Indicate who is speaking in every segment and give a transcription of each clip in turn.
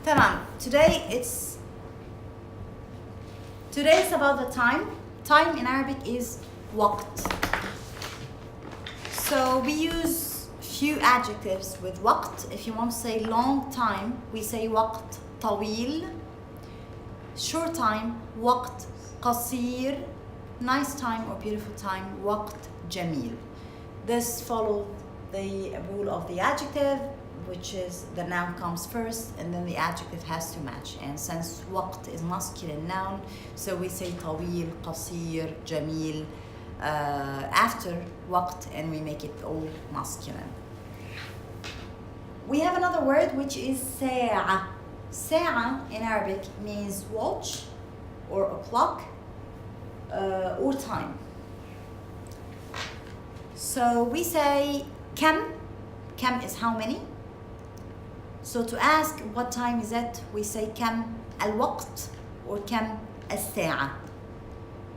Speaker 1: تمام. Today is about the time. Time in Arabic is وقت. So we use few adjectives with وقت. If you want to say long time, we say وقت طويل. Short time, وقت قصير. Nice time or beautiful time, وقت جميل. This follows the rule of the adjective, which is the noun comes first and then the adjective has to match. And since وقت is masculine noun, so we say طويل, قصير, جميل after وقت, and we make it all masculine. We have another word which is ساعة. ساعة in Arabic means watch or a clock or time. So we say كم. كم is how many. So to ask what time is it, we say كم الوقت or كم الساعة.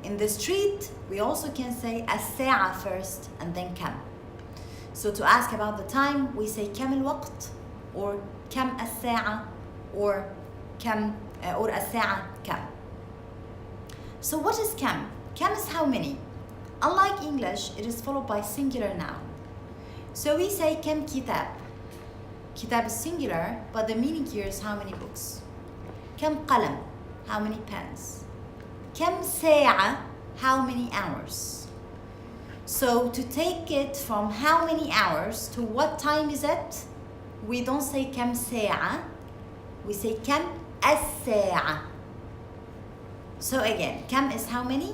Speaker 1: In the street, we also can say الساعة first and then كم. So to ask about the time, we say كم الوقت or كم الساعة or كم or الساعة كم. So what is كم? كم is how many. Unlike English, it is followed by singular noun. So we say كم كتاب. كتاب is singular, but the meaning here is how many books. كم قلم, how many pens. كم ساعة, how many hours. So to take it from how many hours to what time is it, we don't say كم ساعة, we say كم الساعة. So again, كم is how many,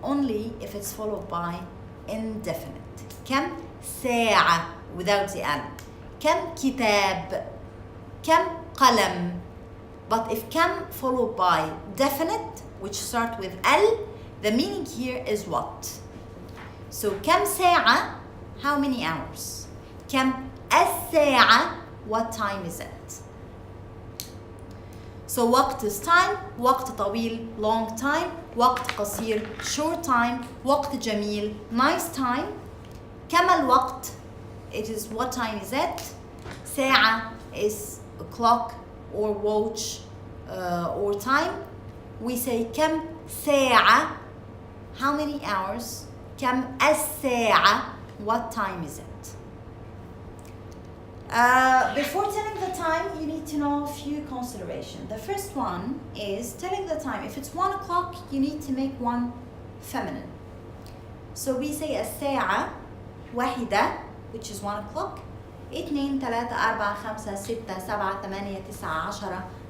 Speaker 1: only if it's followed by indefinite. كم ساعة without the ال. كم كتاب, كم قلم. But if كم followed by definite, which start with ال, the meaning here is what. So كم ساعة, how many hours. كم الساعة, what time is it. So وقت is time, وقت طويل, long time, وقت قصير, short time, وقت جميل, nice time. كم الوقت, it is what time is it. ساعة is a clock or watch or time. We say كم ساعة, how many hours. كم الساعة, what time is it. Before telling the time, you need to know a few considerations. The first one is telling the time. If it's 1 o'clock, you need to make one feminine. So we say الساعة واحدة, which is 1 o'clock. 2 3 4 5 6 7 8 9 10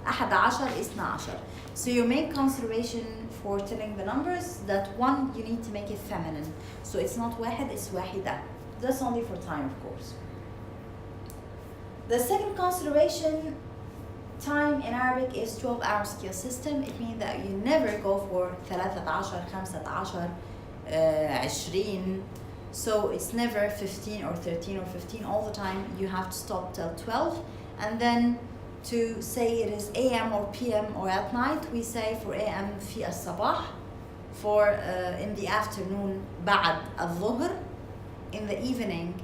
Speaker 1: 11 12. So your main consideration for telling the numbers, that one you need to make it feminine. So it's not واحد, it's واحدة. That's only for time, of course. The second consideration, time in Arabic is 12-hour scale system. It means that you never go for 13 15 20. So it's never 15 or 13 or 15 all the time. You have to stop till 12. And then to say it is AM or PM or at night, we say for AM في الصباح, for in the afternoon بعد الظهر, in the evening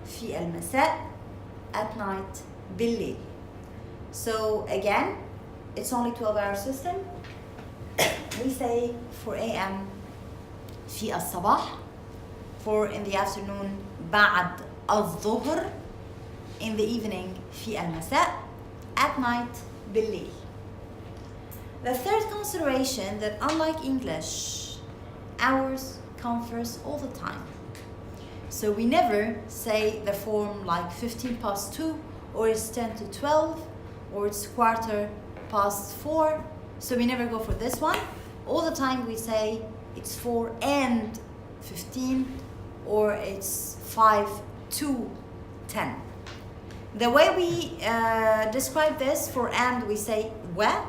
Speaker 1: في المساء, at night بالليل. So again, it's only 12-hour system. We say for AM في الصباح, for in the afternoon بعد الظهر, in the evening في المساء, at night بالليل. The third consideration, that unlike English, hours come first all the time. So we never say the form like 15 past 2, or it's 10 to 12, or it's quarter past 4. So we never go for this one. All the time we say it's 4 and 15, or it's 5 to 10. The way we describe this, for and we say wa,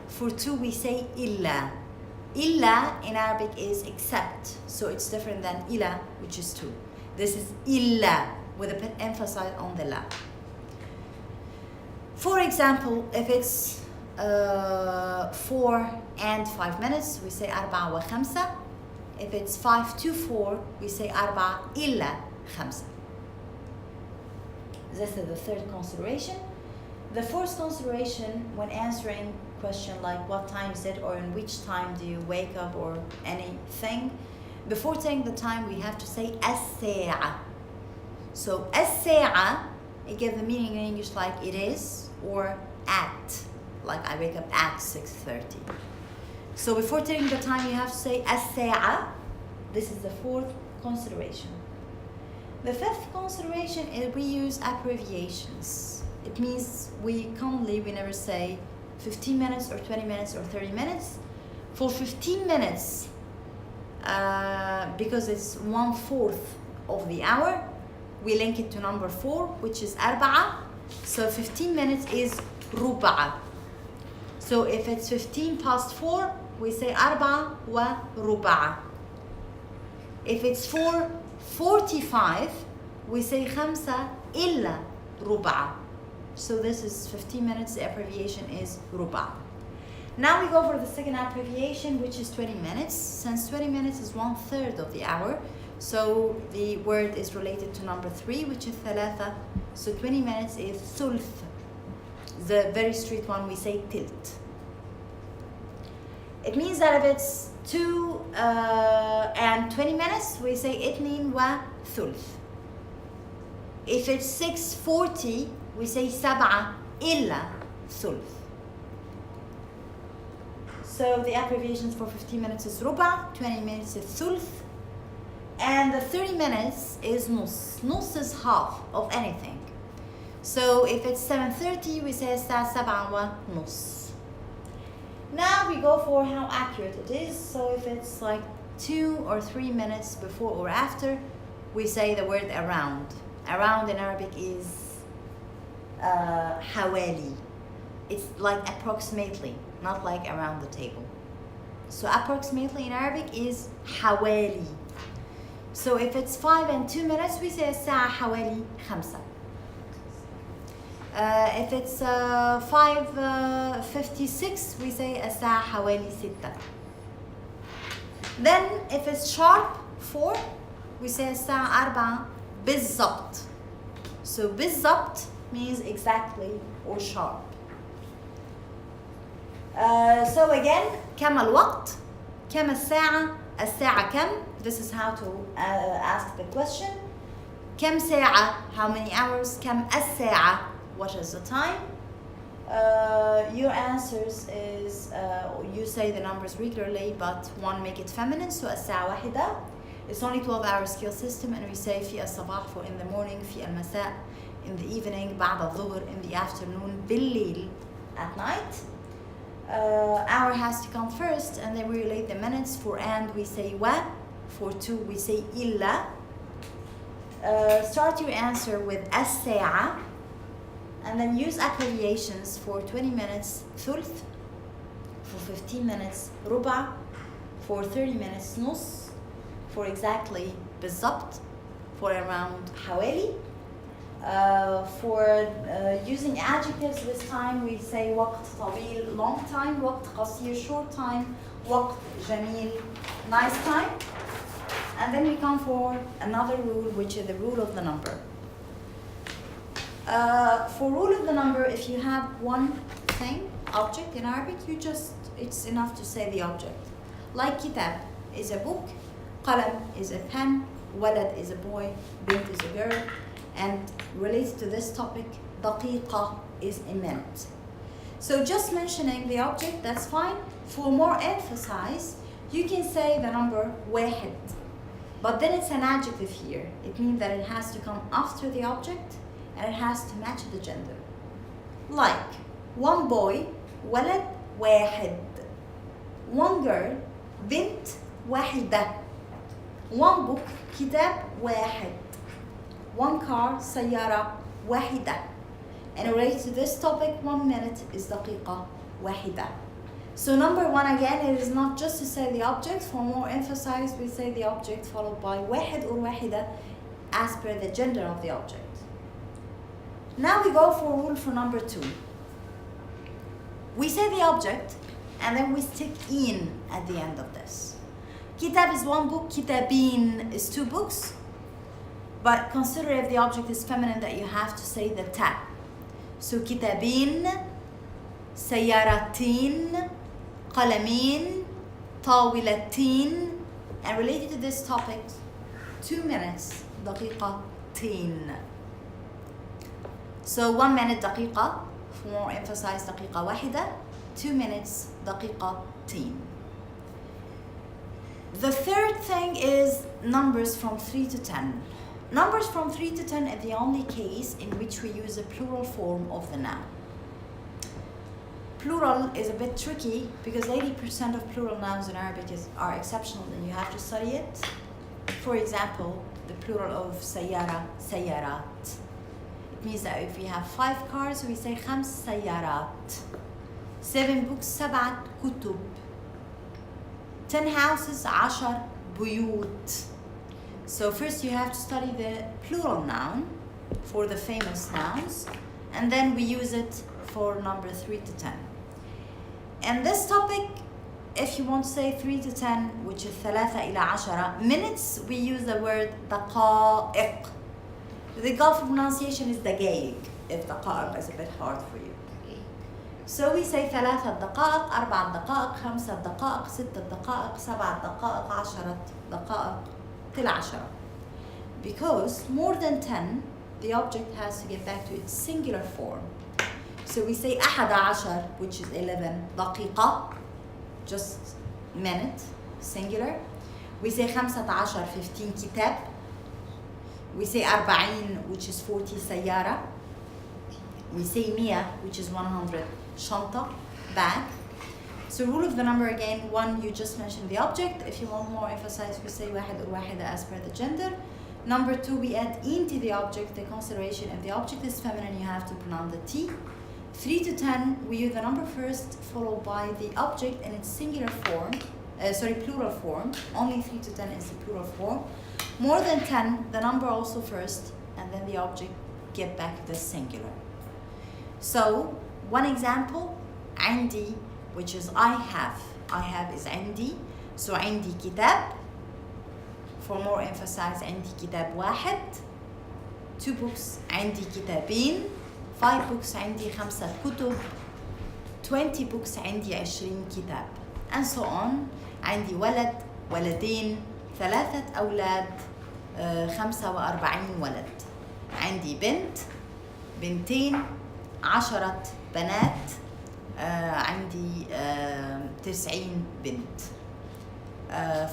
Speaker 1: for two we say illa. Illa in Arabic is except, so it's different than ila, which is two. This is illa with an emphasis on the la. For example, if it's 4 and 5 minutes, we say 4 و5. If it's 5 to 4, we say 4 إلا 5. This is the third consideration. The fourth consideration when answering question like what time is it or in which time do you wake up or anything, before saying the time we have to say الساعة. So الساعة, it gives the meaning in English like it is or at, like I wake up at 6:30. So before telling the time you have to say الساعة. This is the fourth consideration. The fifth consideration is we use abbreviations. It means we never say 15 minutes or 20 minutes or 30 minutes. For 15 minutes, because it's 1/4 of the hour, we link it to number 4, which is أربعة. So 15 minutes is ربع. So if it's 15 past 4, we say أربعة وربع. If it's 4:45, we say خمسة إلا ربع. So this is 15 minutes, the abbreviation is ربع. Now we go for the second abbreviation, which is 20 minutes. Since 20 minutes is 1/3 of the hour, so the word is related to number 3, which is ثلاثة. So 20 minutes is ثلث. The very street one, we say tilt. It means that if it's 2 and 20 minutes, we say اثنين وثلث. If it's 6:40, we say سبعة إلا ثلث. So the abbreviations for 15 minutes is ربع, 20 minutes is ثلث, and the 30 minutes is نص. نص is half of anything. So if it's 7:30, we say الساعة 7:30. Now we go for how accurate it is. So if it's like 2 or 3 minutes before or after, we say the word around. Around in Arabic is حوالي. It's like approximately, not like around the table. So approximately in Arabic is حوالي. So if it's 5 and 2 minutes, we say الساعة حوالي 5. If it's 5:56, we say الساعة حوالي 6. Then if it's sharp 4, we say الساعة 4 بالضبط. So بالضبط means exactly or sharp. So again, كم الوقت, كم الساعة, الساعة كم. This is how to ask the question. كم ساعة, how many hours. كم الساعة, what is the time. Your answers is you say the numbers regularly, but one make it feminine. So الساعة واحدة. It's only 12-hour scale system, and we say في الصباح for in the morning, في المساء in the evening, بعد الظهر in the afternoon, بالليل at night. Hour has to come first, and then we relate the minutes. For and we say wa, for 2 we say إلا. Start your answer with الساعة, and then use abbreviations. For 20 minutes ثلث, for 15 minutes ربع, for 30 minutes نص, for exactly بالضبط, for around حوالي. For using adjectives this time, we say وقت طويل, long time, وقت قصير, short time, وقت جميل, nice time. And then we come for another rule, which is the rule of the number. For rule of the number, if you have one thing, object in Arabic, it's enough to say the object. Like kitab is a book, qalam is a pen, walad is a boy, bint is a girl, and related to this topic, daqiqa is a minute. So just mentioning the object, that's fine. For more emphasis, you can say the number واحد, but then it's an adjective here. It means that it has to come after the object, and it has to match the gender. Like, one boy, ولد واحد. One girl, بنت واحدة. One book, كتاب واحد. One car, سيارة واحدة. And related to this topic, 1 minute is دقيقة واحدة. So number 1 again, it is not just to say the object. For more emphasis, we say the object followed by واحد or واحدة as per the gender of the object. Now we go for rule for number 2. We say the object and then we stick in at the end of this. Kitab is 1 book, kitabin is 2 books. But consider if the object is feminine that you have to say the ta. So كتابين, سيارتين, قلمين, طاولتين. And related to this topic, 2 minutes, دقيقتين. So 1 minute دقيقة, for more emphasize دقيقة واحدة, 2 minutes دقيقتين. The third thing is numbers from 3 to 10. Numbers from 3 to 10 are the only case in which we use a plural form of the noun. Plural is a bit tricky because 80% of plural nouns in Arabic are exceptional and you have to study it. For example, the plural of سيارة, سيارات. It means that if we have 5 cars, we say خمس سيارات. 7 books, سبعة كتب. 10 houses, 10 بيوت. So first you have to study the plural noun for the famous nouns, and then we use it for number 3 to 10. And this topic, if you want to say 3 to 10, which is 3 إلى 10 minutes, we use the word دقائق. The Gulf pronunciation is دقائق, if دقائق is a bit hard for you. So we say 3 دقائق, 4 دقائق, 5 دقائق, 6 دقائق, 7 دقائق, 10 دقائق, till 10. Because more than 10, the object has to get back to its singular form. So we say 11, which is 11 دقيقة, just minute, singular. We say 15, 15 كتاب. We say 40, which is 40 سيارة. We say 100, which is 100 شنطة, bag. So rule of the number again, 1, you just mentioned the object. If you want more emphasize, we say واحد or واحدة as per the gender. Number 2, we add into the object the consideration. If the object is feminine, you have to pronounce the T. 3 to 10, we use the number first, followed by the object in its singular form, plural form. Only 3 to 10 is the plural form. More than 10, the number also first, and then the object get back to the singular. So, one example, عندي, which is I have. I have is عندي. So عندي كتاب. For more emphasize, عندي كتاب واحد. 2 books, عندي كتابين. 5 books, عندي 5 كتب. 20 books, عندي 20 كتاب. And so on. عندي ولد, ولدين, 3 أولاد, 45 ولد. عندي بنت, بنتين, 10 بنات. عندي 90 بنت.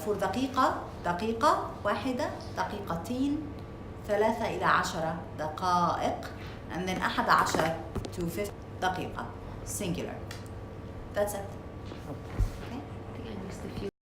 Speaker 1: for دقيقة, دقيقة واحدة, دقيقتين, 3 إلى 10 دقائق, and then 11 to 50 دقيقة, singular. That's it.
Speaker 2: Okay. I think I missed a few